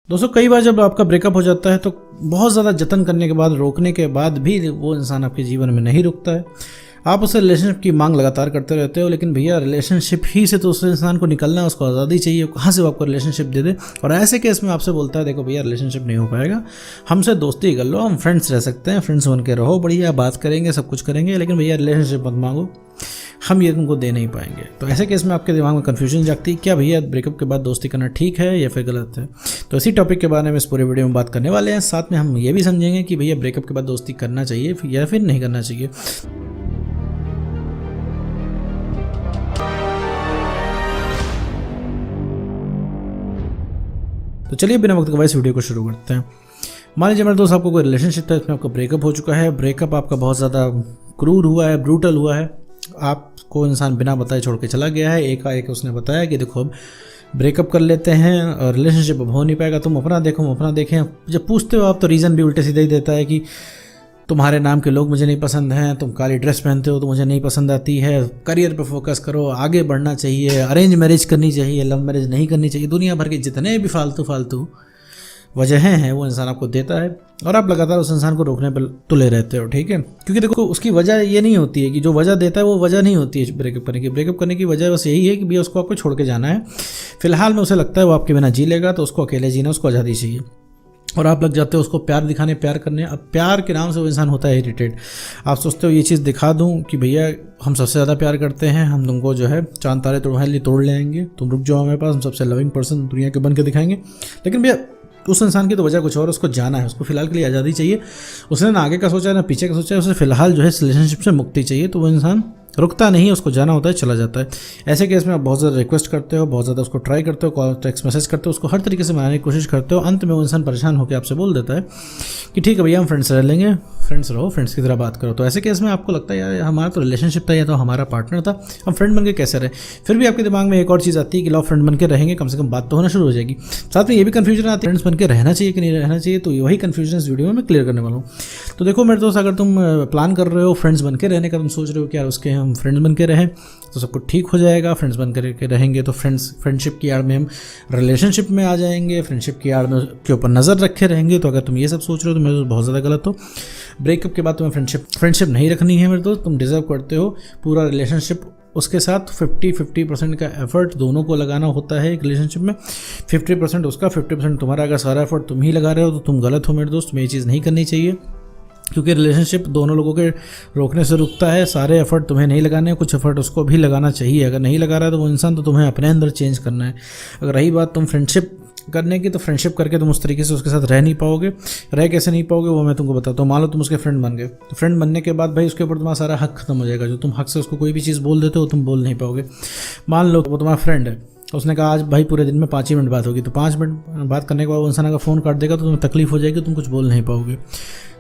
दोस्तों कई बार जब आपका ब्रेकअप हो जाता है तो बहुत ज़्यादा जतन करने के बाद, रोकने के बाद भी वो इंसान आपके जीवन में नहीं रुकता है। आप उससे रिलेशनशिप की मांग लगातार करते रहते हो, लेकिन भैया रिलेशनशिप ही से तो उस इंसान को निकलना है, उसको आज़ादी चाहिए। कहाँ से वो आपको रिलेशनशिप दे दे? और ऐसे केस में आपसे बोलता है देखो भैया रिलेशनशिप नहीं हो पाएगा, हमसे दोस्ती कर लो, हम फ्रेंड्स रह सकते हैं, फ्रेंड्स बन के रहो, बढ़िया बात करेंगे, सब कुछ करेंगे, लेकिन भैया रिलेशनशिप मत मांगो, हम ये तुमको दे नहीं पाएंगे। तो ऐसे केस में आपके दिमाग में कन्फ्यूजन जागती है, क्या भैया ब्रेकअप के बाद दोस्ती करना ठीक है या फिर गलत है? तो इसी टॉपिक के बारे में इस पूरे वीडियो में बात करने वाले हैं। साथ में हम ये भी समझेंगे कि भैया ब्रेकअप के बाद दोस्ती करना चाहिए या फिर नहीं करना चाहिए। तो चलिए बिना वक्त गवाए इस वीडियो को शुरू करते हैं। मान लीजिए मेरे दोस्त आपको कोई रिलेशनशिप था, इसमें आपका ब्रेकअप हो चुका है। ब्रेकअप आपका बहुत ज़्यादा क्रूर हुआ है, ब्रूटल हुआ है। आपको इंसान बिना बताए छोड़ के चला गया है। एक उसने बताया कि देखो अब ब्रेकअप कर लेते हैं और रिलेशनशिप अब हो नहीं पाएगा, तुम अपना देखो हम अपना देखें। जब पूछते हो आप तो रीज़न भी उल्टे सीधे ही देता है कि तुम्हारे नाम के लोग मुझे नहीं पसंद हैं, तुम काली ड्रेस पहनते हो तो मुझे नहीं पसंद आती है, करियर पे फोकस करो, आगे बढ़ना चाहिए, अरेंज मैरिज करनी चाहिए, लव मैरिज नहीं करनी चाहिए। दुनिया भर के जितने भी फालतू वजहें हैं वो इंसान आपको देता है और आप लगातार उस इंसान को रोकने पर तुले रहते हो। ठीक है, क्योंकि देखो उसकी वजह ये नहीं होती है कि जो वजह देता है वो वजह नहीं होती है ब्रेकअप करने की। ब्रेकअप करने की वजह बस यही है कि भैया उसको आपको छोड़ के जाना है। फिलहाल में उसे लगता है वो आपके बिना जी लेगा, तो उसको अकेले जीना, उसको आज़ादी चाहिए। और आप लग जाते हो उसको प्यार दिखाने, प्यार करने। अब प्यार के नाम से वो इंसान होता है इरिटेट। आप सोचते हो ये चीज़ दिखा दूं कि भैया हम सबसे ज़्यादा प्यार करते हैं, हम तुमको जो है चांद तारे तुम्हारे लिए तोड़ ले आएंगे, तुम रुक जाओ हमारे पास, हम सबसे लविंग पर्सन दुनिया के बन के दिखाएंगे। लेकिन भैया उस इंसान की तो वजह कुछ और, उसको जाना है, उसको फिलहाल के लिए आज़ादी चाहिए। उसने ना आगे का सोचा है ना पीछे का सोचा है, उसे फिलहाल जो है रिलेशनशिप से मुक्ति चाहिए। तो वो इंसान रुकता नहीं है, उसको जाना होता है, चला जाता है। ऐसे केस में आप बहुत ज़्यादा रिक्वेस्ट करते हो, बहुत ज़्यादा उसको ट्राई करते हो, कॉल टेक्स्ट मैसेज करते हो, उसको हर तरीके से मनाने की कोशिश करते हो। अंत में वो इंसान परेशान होकर आपसे बोल देता है कि ठीक है भैया हम फ्रेंड्स रह लेंगे, फ्रेंड्स रहो, फ्रेंड्स की तरह बात करो। तो ऐसे केस में आपको लगता है यार हमारा तो रिलेशनशिप था, या तो हमारा पार्टनर था, हम फ्रेंड बन के कैसे रहे? फिर भी आपके दिमाग में एक और चीज़ आती है कि लो फ्रेंड बन के रहेंगे, कम से कम बात तो होना शुरू हो जाएगी। साथ में ये भी कन्फ्यूजन आती है फ्रेंड्स बन के रहना चाहिए कि नहीं रहना चाहिए। तो वही कन्फ्यूजन इस वीडियो में मैं क्लियर करने वाला हूँ। तो देखो मेरे दोस्त, अगर तुम प्लान कर रहे हो फ्रेंड्स बन के रहने का, तुम सोच रहे हो कि यार उसके हम फ्रेंड्स बन के रहें तो सब कुछ ठीक हो जाएगा, फ्रेंड्स बन करके रहेंगे तो फ्रेंडशिप की आड़ में हम रिलेशनशिप में आ जाएंगे, फ्रेंडशिप की आड़ में के ऊपर नज़र रखे रहेंगे। तो अगर तुम ये सब सोच रहे हो तो मेरे दोस्त बहुत ज़्यादा गलत हो। ब्रेकअप के बाद तुम्हें फ्रेंडशिप नहीं रखनी है मेरे दोस्त। तुम डिजर्व करते हो पूरा रिलेशनशिप, उसके साथ 50% का एफर्ट दोनों को लगाना होता है एक रिलेशनशिप में। 50% उसका, 50% तुम्हारा। अगर सारा एफर्ट तुम ही लगा रहे हो तो तुम गलत हो मेरे दोस्त। तुम्हें ये चीज़ नहीं करनी चाहिए, क्योंकि रिलेशनशिप दोनों लोगों के रोकने से रुकता है। सारे एफर्ट तुम्हें नहीं लगाने, कुछ एफर्ट उसको भी लगाना चाहिए। अगर नहीं लगा रहा है तो वो इंसान, तो तुम्हें अपने अंदर चेंज करना है। अगर रही बात तुम फ्रेंडशिप करने की, तो फ्रेंडशिप करके तुम उस तरीके से उसके साथ रह नहीं पाओगे। रह कैसे नहीं पाओगे वो मैं तुमको बताता हूँ। मान लो तुम उसके फ्रेंड बन गए, तो फ्रेंड बनने के बाद भाई उसके ऊपर तुम्हारा सारा हक खत्म हो जाएगा। जो तुम हक से उसको कोई भी चीज़ बोल देते हो तुम बोल नहीं पाओगे। मान लो वो तुम्हारा फ्रेंड है, उसने कहा आज भाई पूरे दिन में 5 ही मिनट बात होगी, तो 5 मिनट बात करने के बाद वो इंसान अगर फ़ोन काट देगा तो तुम्हें तकलीफ हो जाएगी, तुम कुछ बोल नहीं पाओगे।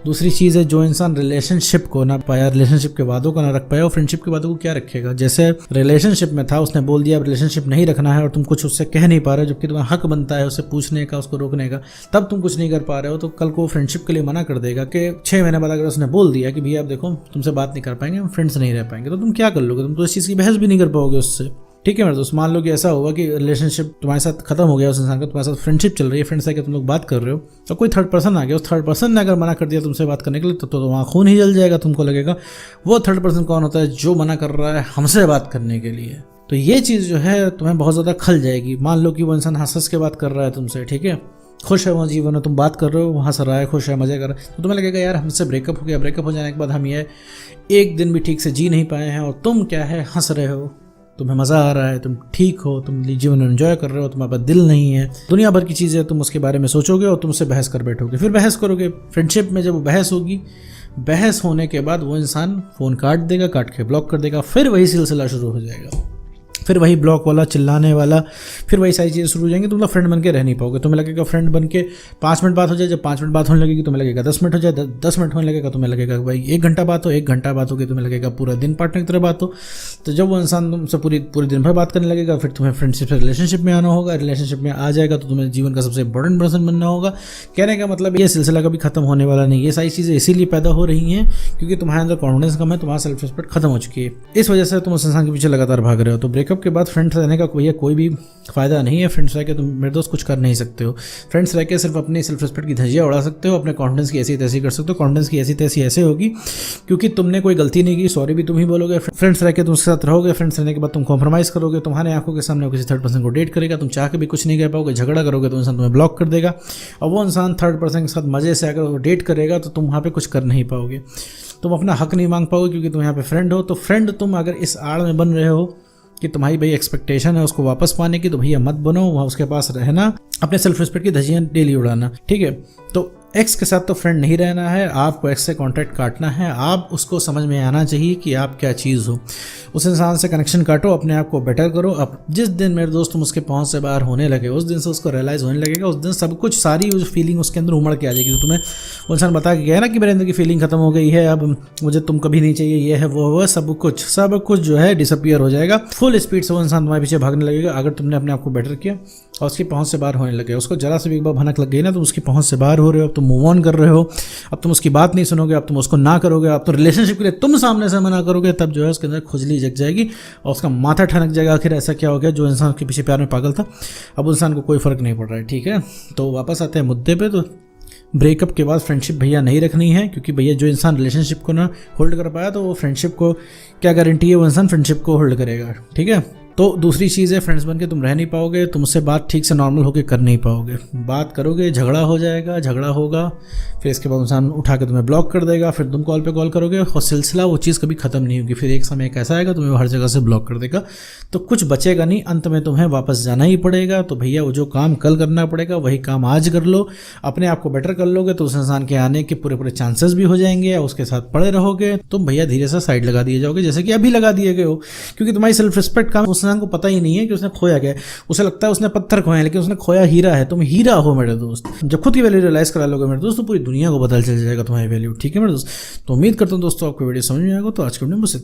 दूसरी चीज़ है, जो इंसान रिलेशनशिप को ना पाया, रिलेशनशिप के वादों को ना रख पाया, वो फ्रेंडशिप के वादों को क्या रखेगा? जैसे रिलेशनशिप में था, उसने बोल दिया रिलेशनशिप नहीं रखना है और तुम कुछ उससे कह नहीं पा रहे हो, जबकि तुम्हें हक बनता है उससे पूछने का, उसको रोकने का, तब तुम कुछ नहीं कर पा रहे हो, तो कल को फ्रेंडशिप के लिए मना कर देगा कि 6 महीने बाद अगर उसने बोल दिया कि भैया आप देखो तुमसे बात नहीं कर पाएंगे, हम फ्रेंड्स नहीं रह पाएंगे, तो तुम क्या कर लोगे? तुम तो इस चीज़ की बहस भी नहीं कर पाओगे उससे। ठीक है मेरे दोस्त, मान लो कि ऐसा होगा कि रिलेशनशिप तुम्हारे साथ खत्म हो गया, उस इंसान का तुम्हारे साथ फ्रेंडशिप चल रही है, फ्रेंड्स है कि तुम लोग बात कर रहे हो, तो कोई थर्ड पर्सन आ गया, उस थर्ड पर्सन ने अगर मना कर दिया तुमसे बात करने के लिए, तो वहाँ खून ही जल जाएगा। तुमको लगेगा वो थर्ड पर्सन कौन होता है? जो मना कर रहा है हमसे बात करने के लिए। तो ये चीज़ जो है तुम्हें बहुत ज़्यादा खल जाएगी। मान लो कि वो इंसान हंस के बात कर रहा है तुमसे, ठीक है, खुश है वो जीवन में, तुम बात कर रहे हो, वो हंस रहा है, खुश है, मजे कर रहा है, तो तुम्हें लगेगा यार हमसे ब्रेकअप हो गया। ब्रेकअप हो जाने के बाद हम ये एक दिन भी ठीक से जी नहीं पाए हैं और तुम क्या है हंस रहे हो, तुम्हें मज़ा आ रहा है, तुम ठीक हो, तुम जीवन एंजॉय कर रहे हो, तुम्हारे पास दिल नहीं है, दुनिया भर की चीज़ें तुम उसके बारे में सोचोगे और तुम उससे बहस कर बैठोगे, फिर बहस करोगे। फ्रेंडशिप में जब वो बहस होगी, बहस होने के बाद वो इंसान फ़ोन काट देगा, काट के ब्लॉक कर देगा, फिर वही सिलसिला शुरू हो जाएगा, फिर वही ब्लॉक वाला, चिल्लाने वाला, फिर वही सारी चीज़ें शुरू हो जाएंगी। तुम लोग फ्रेंड बन के रह नहीं पाओगे। तुम्हें लगेगा फ्रेंड बन के 5 मिनट बात हो जाए, जब 5 मिनट बात होने लगेगी तुम्हें लगेगा 10 मिनट हो जाए, 10 मिनट होने लगेगा तुम्हें लगेगा भाई 1 घंटा बात हो, 1 घंटा बात होगी तुम्हें लगेगा पूरा दिन पार्टनर की तरह बात हो। तो जब वो इंसान तुमसे पूरे दिन भर बात करने लगेगा, फिर तुम्हें फ्रेंडशिप से रिलेशनशिप में आना होगा। रिलेशनशिप में आ जाएगा तो तुम्हें जीवन का सबसे इंपॉर्टेंट पर्सन बनना होगा। कहने का मतलब ये सिलसिला कभी खत्म होने वाला नहीं। ये सारी चीज़ें इसीलिए पैदा हो रही हैं क्योंकि तुम्हारे अंदर कॉन्फिडेंस कम है, तुम्हारा सेल्फ रिस्पेक्ट खत्म हो चुकी है। इस वजह से तुम उस इंसान के पीछे लगातार भाग रहे हो। तो ब्रेकअप ब्रेकअप के बाद फ्रेंड्स रहने का भैया कोई भी फ़ायदा नहीं है। फ्रेंड्स रह के तुम मेरे दोस्त कुछ कर नहीं सकते हो। फ्रेंड्स रह के सिर्फ अपनी सेल्फ रिस्पेक्ट की धज्जियाँ उड़ा सकते हो, अपने कॉन्फिडेंस की ऐसी तैसी कर सकते हो। कॉन्फिडेंस की ऐसी तैसी ऐसे होगी क्योंकि तुमने कोई गलती नहीं की, सॉरी भी तुम ही बोलोगे। फ्रेंड्स रह के तुम उसके साथ रहोगे, फ्रेंड्स रहने के बाद तुम कॉम्प्रोमाइज़ करोगे, तुम्हारे आंखों के सामने किसी थर्ड पर्सन को डेट करेगा, तुम चाह के भी कुछ नहीं कह पाओगे, झगड़ा करोगे तो इंसान तुम्हें ब्लॉक कर देगा। और वो इंसान थर्ड पर्सन के साथ मज़े से अगर वो डेट करेगा तो तुम वहाँ पे कुछ कर नहीं पाओगे, तुम अपना हक नहीं मांग पाओगे क्योंकि तुम यहाँ पे फ्रेंड हो। तो फ्रेंड तुम अगर इस आड़ में बन रहे हो कि तुम्हारी भाई एक्सपेक्टेशन है उसको वापस पाने की, तो भैया मत बनो, वहाँ उसके पास रहना, अपने सेल्फ रिस्पेक्ट की धज्जियाँ डेली उड़ाना, ठीक है। तो एक्स के साथ तो फ्रेंड नहीं रहना है, आपको एक्स से कॉन्टैक्ट काटना है। आप उसको समझ में आना चाहिए कि आप क्या चीज़ हो, उस इंसान से कनेक्शन काटो, अपने आप को बेटर करो। अब जिस दिन मेरे दोस्त तुम उसके पहुंच से बाहर होने लगे, उस दिन से उसको रियलाइज़ होने लगेगा, उस दिन सब कुछ सारी उस फीलिंग उसके अंदर उमड़ के आ जाएगी। तो तुम्हें वो इंसान बता के गया ना कि मेरे अंदर की फीलिंग खत्म हो गई है, अब मुझे तुम कभी नहीं चाहिए, ये है वो सब कुछ जो है डिसअपियर हो जाएगा। फुल स्पीड से वो इंसान तुम्हारे पीछे भागने लगेगा अगर तुमने अपने आप को बेटर किया और उसकी पहुंच से बाहर होने लगे। उसको जरा से भी एक बार भनक लग गई ना, तुम उसकी पहुंच से बाहर हो रहे हो, तुम मूव ऑन कर रहे हो, अब तुम उसकी बात नहीं सुनोगे, अब तुम उसको ना करोगे, अब तो रिलेशनशिप के लिए तुम सामने से मना करोगे, तब जो है उसके अंदर खुजली जग जाएगी और उसका माथा ठनक जाएगा। आखिर ऐसा क्या हो गया, जो इंसान के पीछे प्यार में पागल था अब उस इंसान को कोई फर्क नहीं पड़ रहा है, ठीक है। तो वापस आते हैं मुद्दे पे। तो ब्रेकअप के बाद फ्रेंडशिप भैया नहीं रखनी है, क्योंकि भैया जो इंसान रिलेशनशिप को ना होल्ड कर पाया तो वो फ्रेंडशिप को क्या गारंटी है वो इंसान फ्रेंडशिप को होल्ड करेगा, ठीक है। तो दूसरी चीज़ है, फ्रेंड्स बन के तुम रह नहीं पाओगे, तुम उससे बात ठीक से नॉर्मल होकर कर नहीं पाओगे। बात करोगे झगड़ा हो जाएगा, झगड़ा होगा, फिर इसके बाद इंसान उठा के तुम्हें ब्लॉक कर देगा, फिर तुम कॉल पे कॉल करोगे और सिलसिला वो चीज़ कभी ख़त्म नहीं होगी। फिर एक समय एक ऐसा आएगा तुम्हें हर जगह से ब्लॉक कर देगा, तो कुछ बचेगा नहीं, अंत में तुम्हें वापस जाना ही पड़ेगा। तो भैया वो जो काम कल करना पड़ेगा वही काम आज कर लो, अपने आप को बेटर कर लोगे तो उस इंसान के आने के पूरे चांसेस भी हो जाएंगे। या उसके साथ पड़े रहोगे तुम भैया धीरे से साइड लगा दिए जाओगे, जैसे कि अभी लगा दिए गए हो, क्योंकि तुम्हारी सेल्फ रिस्पेक्ट का उस इंसान को पता ही नहीं है कि उसने खोया क्या है। उसे लगता है उसने पत्थर खोया है, लेकिन उसने खोया हीरा है। तुम हीरा हो मेरे दोस्त। जब खुद की वैल्यू रियलाइज करा लोगे मेरे दोस्त, तो पूरी दुनिया को पता चल जाएगा तुम्हारी वैल्यू, ठीक है मेरे दोस्त। तो उम्मीद करता हूँ दोस्तों आपको वीडियो समझ में आएगा। तो आज के वीडियो में बस